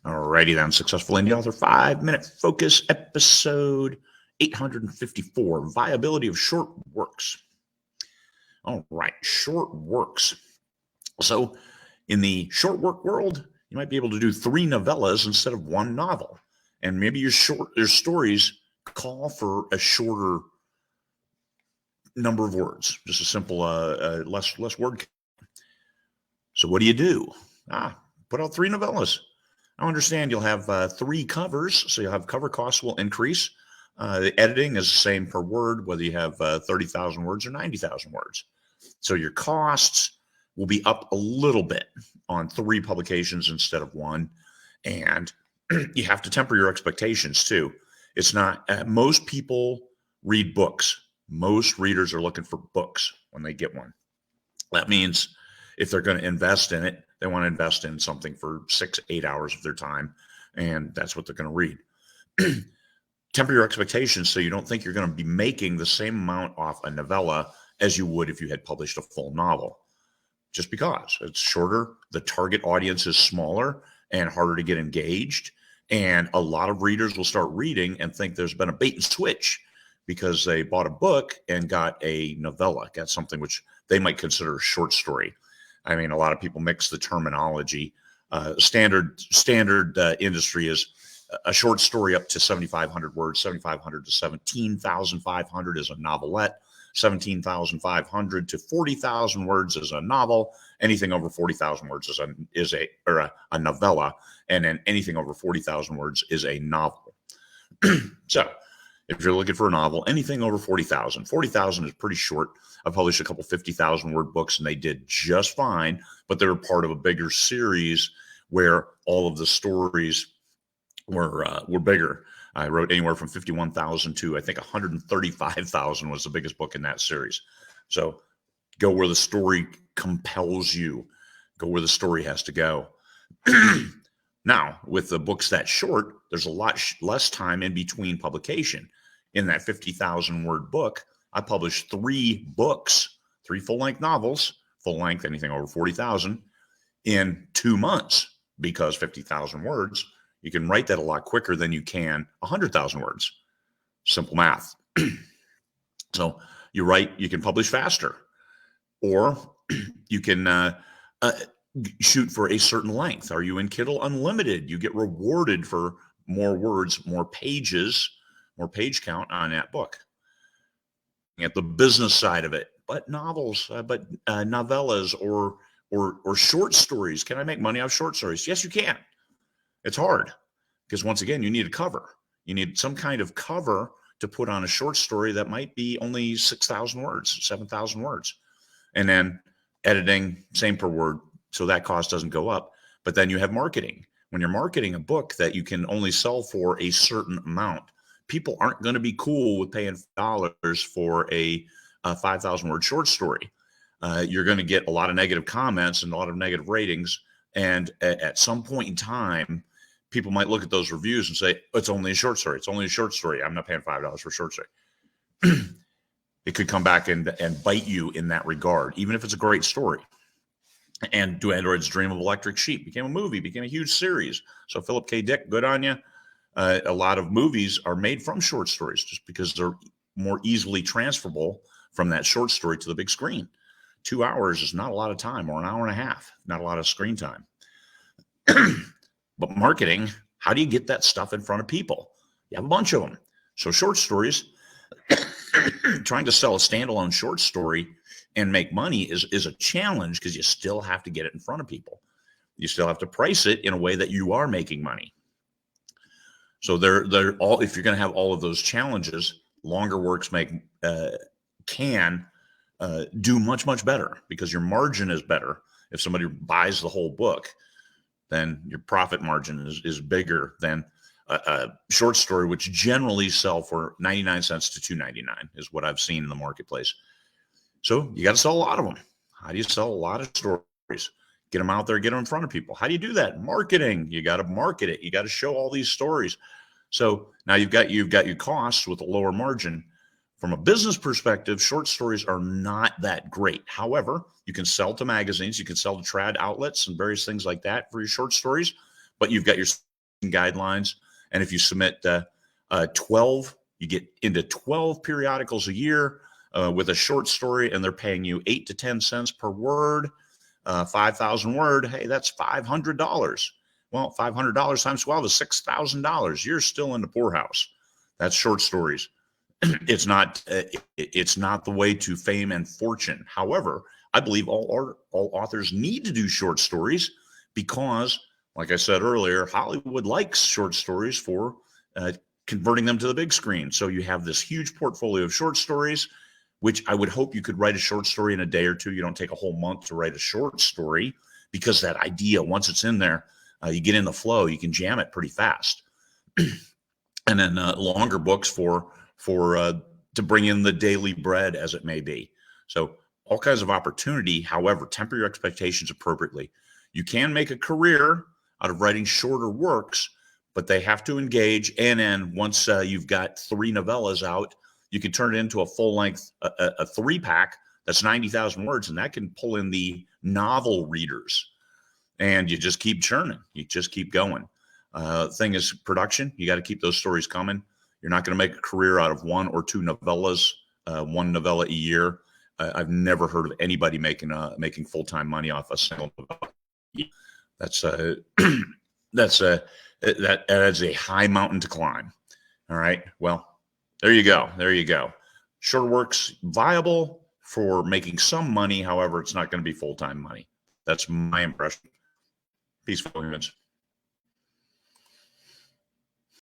Alrighty then, Successful Indie Author 5-Minute Focus, episode 854, Viability of Short Works. All right, short works. So in the short work world, you might be able to do 3 novellas instead of 1 novel. And maybe your stories call for a shorter number of words, just a simple, less word count. So what do? Put out 3 novellas. I understand you'll have 3 covers, so you'll have cover costs will increase. The editing is the same per word, whether you have 30,000 words or 90,000 words. So your costs will be up a little bit on 3 publications instead of 1. And you have to temper your expectations too. It's not, most people read books. Most readers are looking for books when they get one. That means if they're going to invest in it, they want to invest in something for 6-8 hours of their time, and that's what they're going to read. Temper your expectations so you don't think you're going to be making the same amount off a novella as you would if you had published a full novel. Just because it's shorter, the target audience is smaller and harder to get engaged, and a lot of readers will start reading and think there's been a bait and switch because they bought a book and got a novella, got something which they might consider a short story. I mean, a lot of people mix the terminology. Standard industry is a short story up to 7,500 words. 7,500 to 17,500 is a novelette. 17,500 to 40,000 words is a novel. Anything over 40,000 words is a novella, and then anything over 40,000 words is a novel. So, if you're looking for a novel, anything over 40,000. 40,000 is pretty short. I published a couple 50,000 word books and they did just fine, but they were part of a bigger series where all of the stories were bigger. I wrote anywhere from 51,000 to I think 135,000 was the biggest book in that series. So go where the story compels you. Go where the story has to go. Now, with the books that short, there's a lot less time in between publication. In that 50,000 word book, I published 3 books, 3 full-length novels, full-length, anything over 40,000, in 2 months, because 50,000 words, you can write that a lot quicker than you can 100,000 words. Simple math. So you can publish faster, or you can shoot for a certain length. Are you in Kindle Unlimited? You get rewarded for more words, more pages, more page count on that book. At the business side of it, but novels, novellas or short stories. Can I make money off short stories? Yes, you can. It's hard because once again, you need a cover. You need some kind of cover to put on a short story that might be only 6,000 words, 7,000 words, and then editing, same per word. So that cost doesn't go up. But then you have marketing. When you're marketing a book that you can only sell for a certain amount, people aren't going to be cool with paying dollars for a 5,000 word short story. You're going to get a lot of negative comments and a lot of negative ratings. And at some point in time, people might look at those reviews and say, it's only a short story. It's only a short story. I'm not paying $5 for a short story. It could come back and bite you in that regard, even if it's a great story. And Do Androids Dream of Electric Sheep became a movie, became a huge series. So Philip K. Dick, good on you. A lot of movies are made from short stories just because they're more easily transferable from that short story to the big screen. 2 hours is not a lot of time, or an hour and a half, not a lot of screen time. But marketing, how do you get that stuff in front of people? You have a bunch of them. So short stories, trying to sell a standalone short story and make money is a challenge because you still have to get it in front of people. You still have to price it in a way that you are making money. So they're all, if you're going to have all of those challenges, longer works can do much better because your margin is better. If somebody buys the whole book, then your profit margin is bigger than a short story, which generally sell for 99 cents to $2.99 is what I've seen in the marketplace. So you got to sell a lot of them. How do you sell a lot of stories? Get them out there, get them in front of people. How do you do that? Marketing. You got to market it. You got to show all these stories. So now you've got your costs with a lower margin. From a business perspective, short stories are not that great. However, you can sell to magazines, you can sell to trad outlets and various things like that for your short stories, but you've got your guidelines. And if you submit 12, you get into 12 periodicals a year with a short story, and they're paying you 8 to 10 cents per word, 5,000 word. Hey, that's $500. Well, $500 times 12 is $6,000. You're still in the poorhouse. That's short stories. It's not the way to fame and fortune. However, I believe all authors need to do short stories because, like I said earlier, Hollywood likes short stories for converting them to the big screen. So you have this huge portfolio of short stories, which I would hope you could write a short story in a day or two. You don't take a whole month to write a short story because that idea, once it's in there, you get in the flow, you can jam it pretty fast. And then longer books for to bring in the daily bread, as it may be. So all kinds of opportunity. However, temper your expectations appropriately. You can make a career out of writing shorter works, but they have to engage. And then once you've got 3 novellas out, you can turn it into a full length, a 3-pack that's 90,000 words, and that can pull in the novel readers. And you just keep churning. You just keep going. Thing is production. You got to keep those stories coming. You're not going to make a career out of 1 or 2 novellas, 1 novella a year. I've never heard of anybody making full-time money off a single novella. That is a high mountain to climb. All right. Well, there you go. There you go. Short work's viable for making some money. However, it's not going to be full-time money. That's my impression. Peaceful humans.